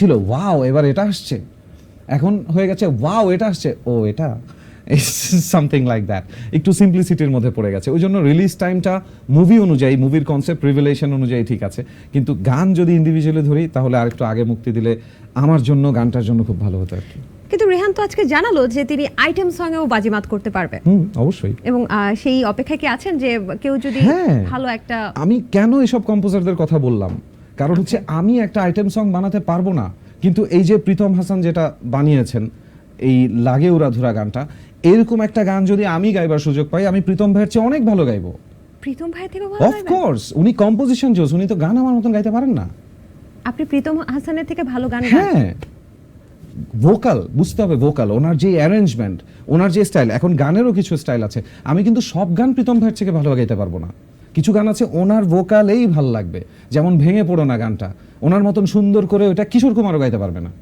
ছিল ওয়াও এবার এটা আসছে, এখন হয়ে গেছে ওয়াও এটা আসছে, ও এটা সামথিং লাইক দ্যাট, একটু সিম্পলিসিটির মধ্যে পড়ে গেছে। ওই জন্য রিলিজ টাইমটা মুভি অনুযায়ী, মুভির কনসেপ্ট রিভেলেশন অনুযায়ী ঠিক আছে, কিন্তু গান যদি ইন্ডিভিজুয়ালি ধরি তাহলে আরেকটু আগে মুক্তি দিলে আমার জন্য, গানটার জন্য খুব ভালো হতো আর কি। কিন্তু রেহান তো আজকে জানালো যে তিনি আইটেম সঙ্গেও বাজিমাত করতে পারবে। অবশ্যই। এবং সেই অপেক্ষায় কি আছেন যে কেউ যদি ভালো একটা, আমি কেন এসব কম্পোজারদের কথা বললাম, কারণ হচ্ছে আমি একটা আইটেম সং বানাতে পারবো না, কিন্তু এই যে প্রীতম হাসান যেটা বানিয়েছেন এই লাগে উড়াধুরা গানটা, এরকম একটা গান যদি আমি গাইবার সুযোগ পাই, আমি প্রীতম ভাইয়ের চেয়ে অনেক ভালো গাইবো। প্রীতম ভাই থেকে ভালো অফ কোর্স, উনি কম্পোজিশন জোস, উনি তো গান আমার মতন গাইতে পারেন না। আপনি প্রীতম হাসানের থেকে ভালো গান গান? হ্যাঁ, ভোকাল বুঝতে হবে, ভোকাল, ওনার যে অ্যারেঞ্জমেন্ট, ওনার যে স্টাইল, এখন গানেরও কিছু স্টাইল আছে, আমি কিন্তু সব গান প্রীতম ভাইয়ের থেকে ভালো গাইতে পারবো না। কিছু গান আছে ওনার ভোকালেই ভাল লাগবে, যেমন ভেঙে পড়ো না গানটা, ওনার মতন সুন্দর করে ওটা কিশোর কুমারও গাইতে পারবে না।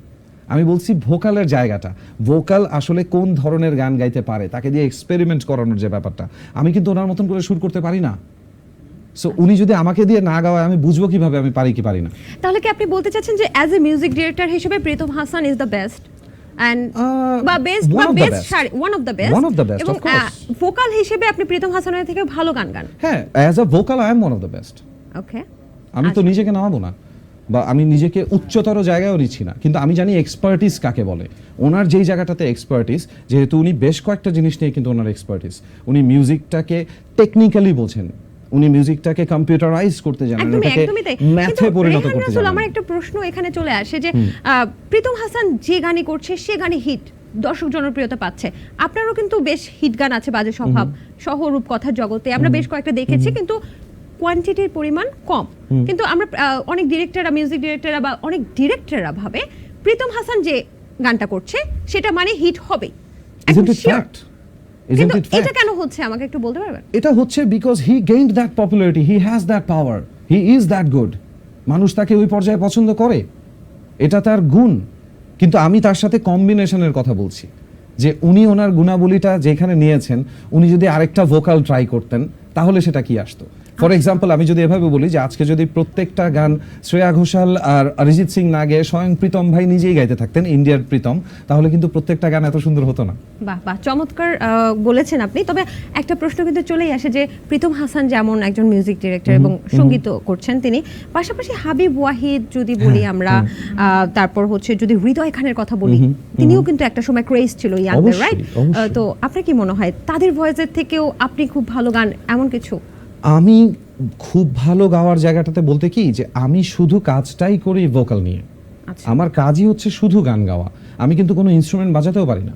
আমি বলছি ভোকালের জায়গাটা, ভোকাল আসলে কোন ধরনের গান গাইতে পারে তাকে দিয়ে এক্সপেরিমেন্ট করানোর যে ব্যাপারটা, আমি কিন্তু ওনার মতন করে সুর করতে পারি না। সো উনি যদি আমাকে দিয়ে না গাওয়ায় আমি বুঝবো কিভাবে আমি পারি কি পারি না। তাহলে কি আপনি বলতে চাচ্ছেন যে অ্যাজ এ মিউজিক ডিরেক্টর হিসেবে Pritam Hasan is the best and বা বেস্ট বা best one of the best, এবং ভোকাল হিসেবে আপনি প্রীতম হাসানের থেকে ভালো গান গান? হ্যাঁ, as a vocal I am one of the best. Okay, আমি তো নিজেকে নামাবো না, বা আমি নিজেকে উচ্চতর জায়গায়ও নিচ্ছি না, কিন্তু আমি জানি এক্সপার্টিস কাকে বলে। ওনার যেই জায়গাটাতে এক্সপার্টিস, যেহেতু উনি বেশ কয়েকটা জিনিস নিয়ে কিন্তু ওনার এক্সপার্টিস, উনি মিউজিকটাকে টেকনিক্যালি বোঝেন, উনি মিউজিকটাকে কম্পিউটারাইজ করতে জানেন, এটাকে ম্যাথে পরিণত করতে জানেন। আমার একটা প্রশ্ন এখানে চলে আসে যে প্রীতম হাসান যে গানই করছে সে গানই হিট, দর্শক জনপ্রিয়তা পাচ্ছে। আপনারও কিন্তু বেশ হিট গান আছে, বাজে স্বভাব সহ রূপকথার জগতে আমরা বেশ কয়েকটা দেখেছি, কিন্তু কোয়ান্টিটির পরিমাণ কম। কিন্তু আমরা অনেক ডিরেক্টররা, মিউজিক ডিরেক্টররা বা অনেক ডিরেক্টররা ভাবে প্রীতম হাসান যে গানটা করছে সেটা মানে হিট হবে। কিন্তু এটা কেন হচ্ছে আমাকে একটু বলতে পারবেন? এটা হচ্ছে because he gained that popularity, he has that power, he is that good, মানুষ তাকে ওই পর্যায়ে পছন্দ করে, এটা তার গুণ। কিন্তু আমি তার সাথে কম্বিনেশনের কথা বলছি, যে উনি ওনার গুণাবলীটা যেখানে নিয়েছেন, উনি যদি আরেকটা ভোকাল ট্রাই করতেন তাহলে সেটা কি আসতো। ফর এক্সাম্পল, আমি যদি এভাবে বলি যে আজকে যদি প্রত্যেকটা গান শ্রেয়া ঘোষাল আর অরিজিৎ সিং না গেয়ে স্বয়ং প্রীতম ভাই নিজেই গাইতে থাকতেন, ইন্ডিয়ার প্রীতম, তাহলে কিন্তু প্রত্যেকটা গান এত সুন্দর হতো না। বাহ বাহ, চমৎকার বলেছেন আপনি। তবে একটা প্রশ্ন কিন্তু চলেই আসে যে প্রীতম হাসান যেমন একজন মিউজিক ডিরেক্টর এবং সঙ্গীত করছেন তিনি, পাশাপাশি হাবিব ওয়াহিদ যদি বলি আমরা, তারপর হচ্ছে যদি হৃদয় খানের কথা বলি, তিনিও কিন্তু একটা সময় ক্রেজ ছিল ইয়াংদের, রাইট? তো আপনার কি মনে হয় তাদের ভয়েসের থেকেও আপনি খুব ভালো গান এমন কিছু? আমি খুব ভালো গাওয়ার জায়গাটাতে বলতে কি, যে আমি শুধু কাজটাই করি ভোকাল নিয়ে, আমার কাজই হচ্ছে শুধু গান গাওয়া, আমি কিন্তু কোনো ইনস্ট্রুমেন্ট বাজাতেও পারি না।